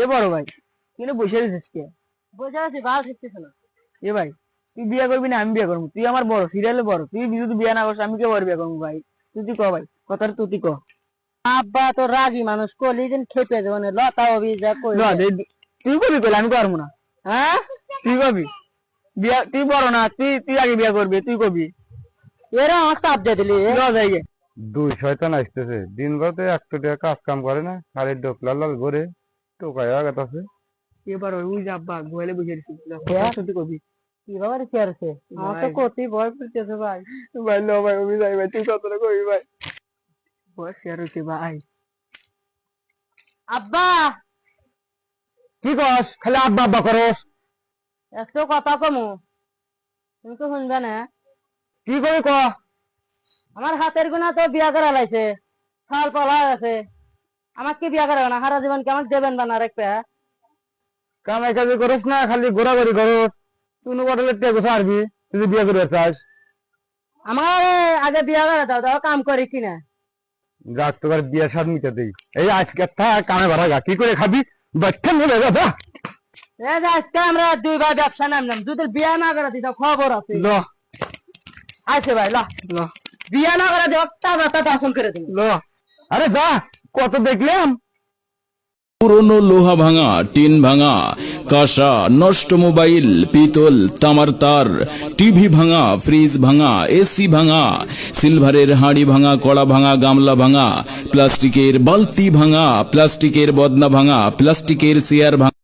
এ বড় ভাই কিন্তু বসে রয়েছিস কে? বসে আছি, ভালো শিখতেছ না। এ ভাই তুই বিয়ে করবি না আমি বিয়ে করবো? তুই আমার বড়, সিরিয়ালে বড়, তুই যদি বিয়ে না করছিস আমি কে বড় বিয়ে করবো ভাই? তুই ক ভাই, কথাটা তুই ক। আব্বা তো রাগী মানুষ, কলি দিন খেপে দেবো না, লতা হবি যা কই। তুই কবি কইলে আমি করবো না? হ্যাঁ তুই কবি বিয়া, তুই বড় না, তুই তুই আগে বিয়ে করবি, তুই কবি। এরা আমার চাপ দিয়ে দিলি। যাইগে দুই শয়তান আসতেছে দিন রাতে একটু টাকা কাজ কাম করে না, খালি ডোকলা লাল ঘরে টোকায় আগত আছে। এবার ওই যে আব্বা গোয়ালে বসে রয়েছিস, সত্যি কবি। কি বাবার কি আছে, আমার তো কতি ভয় করতেছে ভাই। ভাই লো ভাই, আমি যাই ভাই, তুই কতটা কবি ভাই। বয়স শেয়ার হচ্ছে ভাই। আব্বা কি কস খালি আব্বা আব্বা করস? একটু কথা কমু, তুমি তো শুনবে না। কি কবি ক। আমার হাতের গুণা তো বিয়া করা লাইছে, সাল পলা আছে, আমার কি বিয়া করা না, সারা জীবন কি আমাকে দেবেন বা না রাখবে? কামাই কাজ করস না, খালি ঘোরাঘুরি করস। তুই বটলের টেকো ছাড়বি তুই বিয়ে করে চাস? আমার আগে বিয়া করে দাও, দাও কাম করি কিনা। যাক তোর বিয়ে সাদ মিটে দেই। এই আজকে কামে ভরা গা কি করে খাবি? বাচ্চা নেবে যা। এই যে আজকে আমরা দুই ভাই ব্যবসা নামলাম, যদি বিয়া না করে দিত খবর আছে। ল আছে ভাই, লা ল বিয়া না করে দেব, তা বাতা দাফন করে দিন। ল। আরে যা, কত দেখলাম। পুরনো লোহা ভাঙা, টিন ভাঙা, কাঁসা, নষ্ট মোবাইল, পিতল, তামার তার, টিভি ভাঙা, ফ্রিজ ভাঙা, এসি ভাঙা, সিলভারের হাঁড়ি ভাঙা, কড়া ভাঙা, গামলা ভাঙা, প্লাস্টিকের বালতি ভাঙা, প্লাস্টিকের বদনা ভাঙা, প্লাস্টিকের চেয়ার ভাঙা।